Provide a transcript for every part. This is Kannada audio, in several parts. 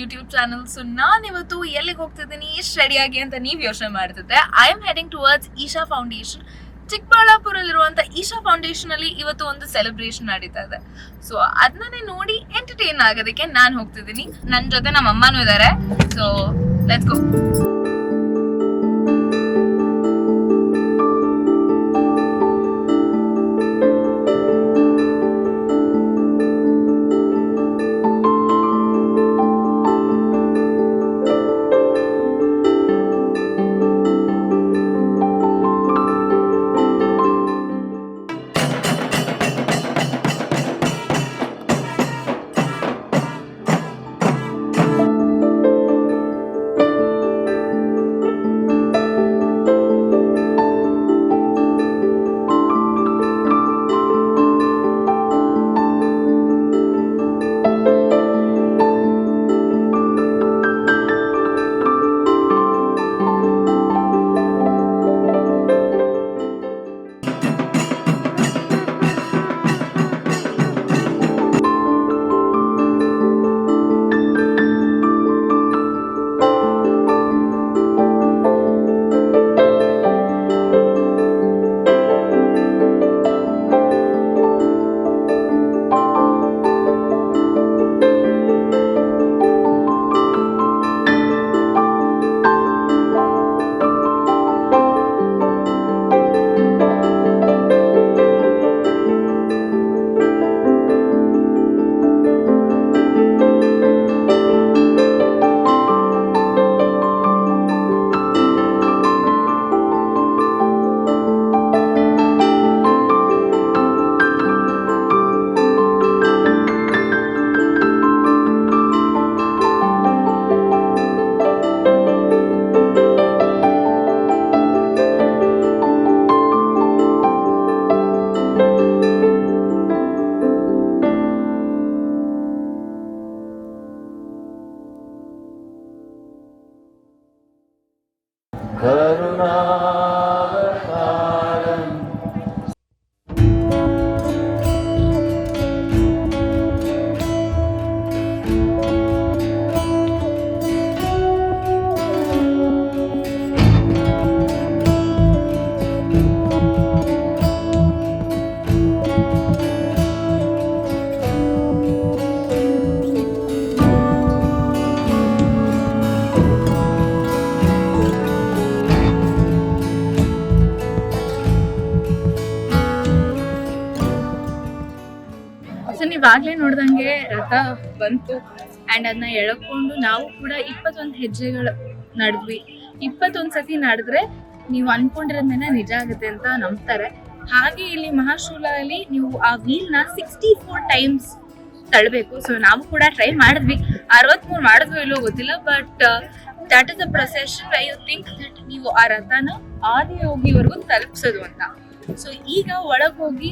YouTube channel. ಸೊ ನಾನು ಇವತ್ತು ಎಲ್ಲಿಗೆ ಹೋಗ್ತಿದ್ದೀನಿ ಎಷ್ಟು ರೆಡಿಯಾಗಿ ಅಂತ ನೀವು ಯೋಚನೆ ಮಾಡ್ತಿದ್ದೆ. I am heading towards Isha Foundation. ಚಿಕ್ಕಬಳ್ಳಾಪುರಲ್ಲಿರುವಂಥ ಈಶಾ ಫೌಂಡೇಶನ್ ಅಲ್ಲಿ ಇವತ್ತು ಒಂದು ಸೆಲೆಬ್ರೇಷನ್ ನಡೀತಾ ಇದೆ. ಸೊ ಅದನ್ನೇ ನೋಡಿ ಎಂಟರ್ಟೈನ್ ಆಗೋದಕ್ಕೆ ನಾನು ಹೋಗ್ತಿದ್ದೀನಿ. ನನ್ನ ಜೊತೆ ನಮ್ಮ ಅಮ್ಮನೂ ಇದ್ದಾರೆ. So let's go. ನೀವಾಗ್ಲೇ ನೋಡ್ದಂಗೆ ರಥ ಬಂತು ಅಂಡ್ ಅದನ್ನ ಎಳ್ಕೊಂಡು ನಾವು ಕೂಡ 21 ಹೆಜ್ಜೆಗಳು ನಡೆದ್ವಿ. 21 ಸತಿ ನಡೆದ್ರೆ ನೀವು ಅನ್ಕೊಂಡಿರೋದ್ಮೇಲೆ ನಿಜ ಆಗುತ್ತೆ ಅಂತ ನಂಬ್ತಾರೆ. ಹಾಗೆ ಇಲ್ಲಿ ಮಹಾಶೂಲಲ್ಲಿ ನೀವು ಆ ವೀಲ್ನ 64 ಟೈಮ್ಸ್ ತಳ್ಳಬೇಕು. ಸೊ ನಾವು ಕೂಡ ಟ್ರೈ ಮಾಡಿದ್ವಿ. 63 ಮಾಡಿದ್ವಿ ಇಲ್ಲೋ ಗೊತ್ತಿಲ್ಲ, but that is a procession why you think that ನೀವು ಆ ರಥನ ಆದಿಯೋಗಿವರೆಗೂ ತಲುಪಿಸೋದು ಅಂತ. ಸೊ ಈಗ ಒಳಗೆ ಹೋಗಿ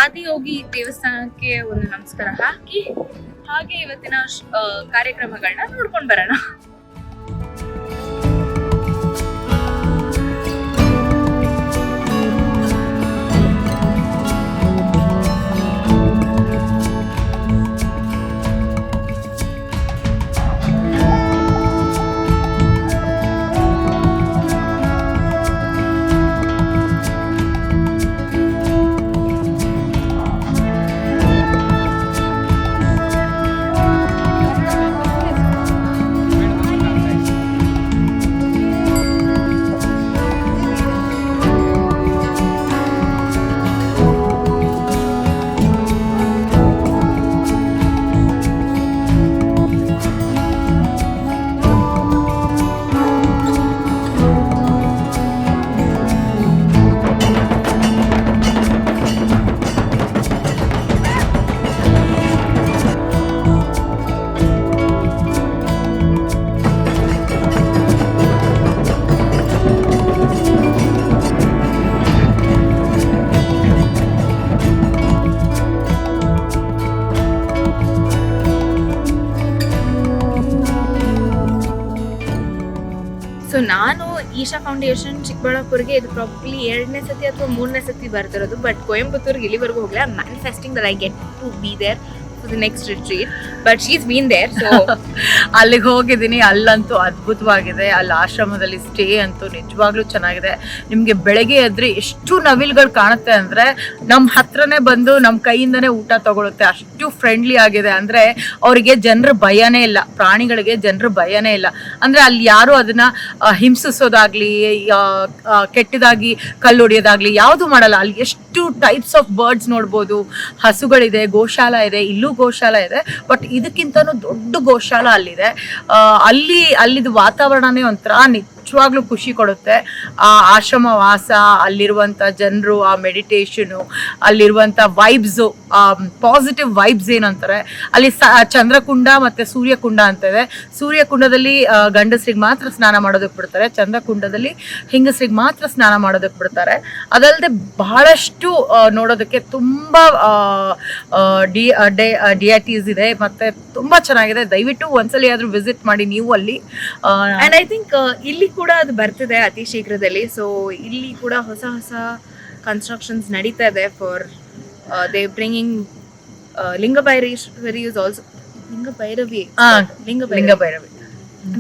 ಆದಿಯೋಗಿ ದೇವಸ್ಥಾನಕ್ಕೆ ಒಂದು ನಮಸ್ಕಾರ ಹಾಕಿ ಹಾಗೆ ಇವತ್ತಿನ ಕಾರ್ಯಕ್ರಮಗಳನ್ನ ನೋಡ್ಕೊಂಡು ಬರೋಣ. ಸೊ ನಾನು ಈಶಾ ಫೌಂಡೇಶನ್ ಚಿಕ್ಕಬಳ್ಳಾಪುರ್ಗೆ ಇದು ಪ್ರಾಬಬ್ಲಿ 2ನೇ ಸತಿ ಅಥವಾ 3ನೇ ಸತಿ ಬರ್ತಿರೋದು. ಬಟ್ ಕೊಯಂಬತ್ತೂರ್ಗೆ ಇಲ್ಲಿವರೆಗೂ ಹೋಗಲ್ಲ. Manifesting that I get to be there for the next retreat, but she's been there, so ಅಲ್ಲಿಗೆ ಹೋಗಿದ್ದೀನಿ. ಅಲ್ಲಂತೂ ಅದ್ಭುತವಾಗಿದೆ. ಅಲ್ಲಿ ಆಶ್ರಮದಲ್ಲಿ ಸ್ಟೇ ಅಂತೂ ನಿಜವಾಗ್ಲೂ ಚೆನ್ನಾಗಿದೆ. ನಿಮಗೆ ಬೆಳಗ್ಗೆ ಎದ್ರೆ ಎಷ್ಟು ನವಿಲ್ಗಳು ಕಾಣುತ್ತೆ ಅಂದರೆ ನಮ್ಮ ಹತ್ರನೇ ಬಂದು ನಮ್ಮ ಕೈಯಿಂದನೇ ಊಟ ತಗೊಳುತ್ತೆ. ಅಷ್ಟು ಫ್ರೆಂಡ್ಲಿ ಆಗಿದೆ. ಅಂದರೆ ಅವರಿಗೆ ಜನರ ಭಯನೇ ಇಲ್ಲ, ಪ್ರಾಣಿಗಳಿಗೆ ಜನರ ಭಯನೇ ಇಲ್ಲ. ಅಂದರೆ ಅಲ್ಲಿ ಯಾರು ಅದನ್ನ ಹಿಂಸಿಸೋದಾಗ್ಲಿ, ಕೆಟ್ಟದಾಗಿ ಕಲ್ಲು ಹೊಡಿಯೋದಾಗ್ಲಿ ಯಾವುದು ಮಾಡಲ್ಲ. ಅಲ್ಲಿ ಎಷ್ಟು ಟೈಪ್ಸ್ ಆಫ್ ಬರ್ಡ್ಸ್ ನೋಡ್ಬೋದು. ಹಸುಗಳಿದೆ, ಗೋಶಾಲ ಇದೆ, ಇಲ್ಲೂ ಗೋಶಾಲ ಇದೆ, ಬಟ್ ಇದಕ್ಕಿಂತನೂ ದೊಡ್ಡ ಗೋಶಾಲ ಅಲ್ಲಿದೆ. ಅಲ್ಲಿದು ವಾತಾವರಣನೇ ಒಂಥರ ನಿಜವಾಗ್ಲೂ ಖುಷಿ ಕೊಡುತ್ತೆ. ಆ ಆಶ್ರಮ ವಾಸ, ಅಲ್ಲಿರುವಂಥ ಜನರು, ಆ ಮೆಡಿಟೇಷನು, ಅಲ್ಲಿರುವಂಥ ವೈಬ್ಸು, ಪಾಸಿಟಿವ್ ವೈಬ್ಸ್ ಏನಂತಾರೆ. ಅಲ್ಲಿ ಚಂದ್ರಕುಂಡ ಮತ್ತು ಸೂರ್ಯಕುಂಡ ಅಂತ ಇದೆ. ಸೂರ್ಯಕುಂಡದಲ್ಲಿ ಗಂಡಸರಿಗೆ ಮಾತ್ರ ಸ್ನಾನ ಮಾಡೋದಕ್ಕೆ ಬಿಡ್ತಾರೆ, ಚಂದ್ರಕುಂಡದಲ್ಲಿ ಹೆಂಗಸರಿಗೆ ಮಾತ್ರ ಸ್ನಾನ ಮಾಡೋದಕ್ಕೆ ಬಿಡ್ತಾರೆ. ಅದಲ್ಲದೆ ಬಹಳಷ್ಟು ನೋಡೋದಕ್ಕೆ ತುಂಬ ಡಿಯಾಟೀಸ್ ಇದೆ, ಮತ್ತು ತುಂಬ ಚೆನ್ನಾಗಿದೆ. ದಯವಿಟ್ಟು ಒಂದ್ಸಲಿ ಆದರೂ ವಿಸಿಟ್ ಮಾಡಿ ನೀವು ಅಲ್ಲಿ. ಅಂಡ್ ಐ ಥಿಂಕ್ ಇಲ್ಲಿ ಕೂಡ ಅದು ಬರ್ತಿದೆ ಅತಿ ಶೀಘ್ರದಲ್ಲಿ. ಸೊ ಇಲ್ಲಿ ಕೂಡ ಹೊಸ ಹೊಸ ಕನ್ಸ್ಟ್ರಕ್ಷನ್ಸ್ ನಡೀತಾ ಇದೆ for the bringing Linga Bhairavi is also Linga Bhairavi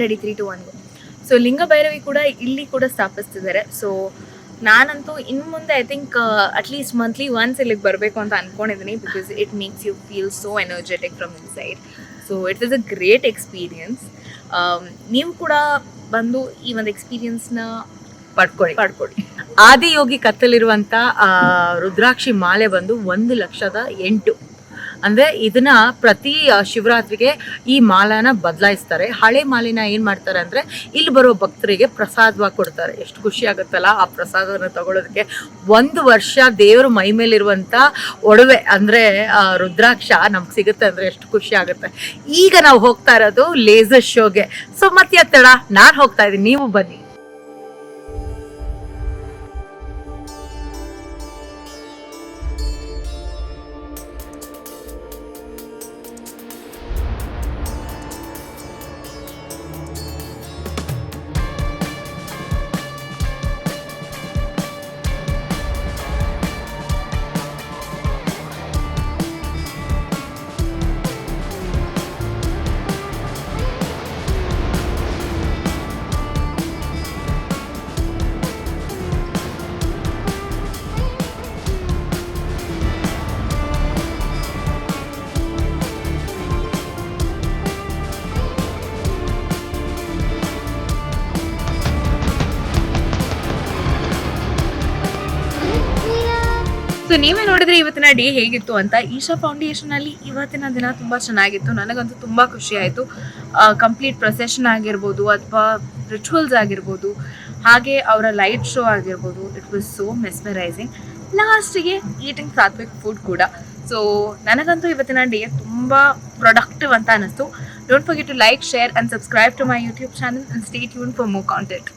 ready 3 to 1. So Linga Bhairavi ಕೂಡ ಇಲ್ಲಿ ಕೂಡ ಸ್ಥಾಪಿಸ್ತಿದ್ದಾರೆ. ಸೊ ನಾನಂತೂ ಇನ್ನು ಮುಂದೆ I think at least monthly once ಇಲ್ಲಿಗೆ ಬರಬೇಕು ಅಂತ ಅನ್ಕೊಂಡಿದ್ದೀನಿ, because it makes you feel so energetic from inside. So it is a great experience. ನೀವು ಕೂಡ ಬಂದು ಈ ಒಂದು ಎಕ್ಸ್ಪೀರಿಯನ್ಸ್ನ ಪಡ್ಕೊಳ್ಳಿ. ಆದಿಯೋಗಿ ಕತ್ತಲಿರುವಂಥ ರುದ್ರಾಕ್ಷಿ ಮಾಲೆ ಬಂದು 1,08,000. ಅಂದರೆ ಇದನ್ನ ಪ್ರತಿ ಶಿವರಾತ್ರಿಗೆ ಈ ಮಾಲೆನ ಬದಲಾಯಿಸ್ತಾರೆ. ಹಳೆ ಮಾಲೆನ ಏನು ಮಾಡ್ತಾರೆ ಅಂದರೆ ಇಲ್ಲಿ ಬರೋ ಭಕ್ತರಿಗೆ ಪ್ರಸಾದವಾಗಿ ಕೊಡ್ತಾರೆ. ಎಷ್ಟು ಖುಷಿ ಆಗುತ್ತಲ್ಲ ಆ ಪ್ರಸಾದವನ್ನು ತಗೊಳ್ಳೋದಕ್ಕೆ. 1 ವರ್ಷ ದೇವರು ಮೈ ಮೇಲಿರುವಂಥ ಒಡವೆ ಅಂದರೆ ರುದ್ರಾಕ್ಷ ನಮ್ಗೆ ಸಿಗುತ್ತೆ ಅಂದರೆ ಎಷ್ಟು ಖುಷಿ ಆಗುತ್ತೆ. ಈಗ ನಾವು ಹೋಗ್ತಾ ಇರೋದು ಲೇಸರ್ ಶೋಗೆ. ಸೊ ಮತ್ತೆ ತಡ, ನಾನು ಹೋಗ್ತಾ ಇದ್ದೀನಿ, ನೀವು ಬನ್ನಿ. ಸೊ ನೀವೇ ನೋಡಿದ್ರೆ ಇವತ್ತಿನ ಡೇ ಹೇಗಿತ್ತು ಅಂತ. ಈಶಾ ಫೌಂಡೇಶನ್ ಅಲ್ಲಿ ಇವತ್ತಿನ ದಿನ ತುಂಬಾ ಚೆನ್ನಾಗಿತ್ತು. ನನಗಂತೂ ತುಂಬಾ ಖುಷಿ ಆಯಿತು. ಕಂಪ್ಲೀಟ್ ಪ್ರೊಸೆಷನ್ ಆಗಿರ್ಬೋದು ಅಥವಾ ರಿಚುವಲ್ಸ್ ಆಗಿರ್ಬೋದು, ಹಾಗೆ ಅವರ ಲೈಟ್ ಶೋ ಆಗಿರ್ಬೋದು, ಇಟ್ ವಾಸ್ ಸೋ ಮೆಸ್ಮರೈಸಿಂಗ್. ಲಾಸ್ಟಿಗೆ ಈಟಿಂಗ್ ಸಾತ್ವಿಕ್ ಫುಡ್ ಕೂಡ. ಸೊ ನನಗಂತೂ ಇವತ್ತಿನ ಡೇ ತುಂಬ ಪ್ರೊಡಕ್ಟಿವ್ ಅಂತ ಅನ್ನಿಸ್ತು. Don't forget to like, share and subscribe to my YouTube channel and stay tune for more content.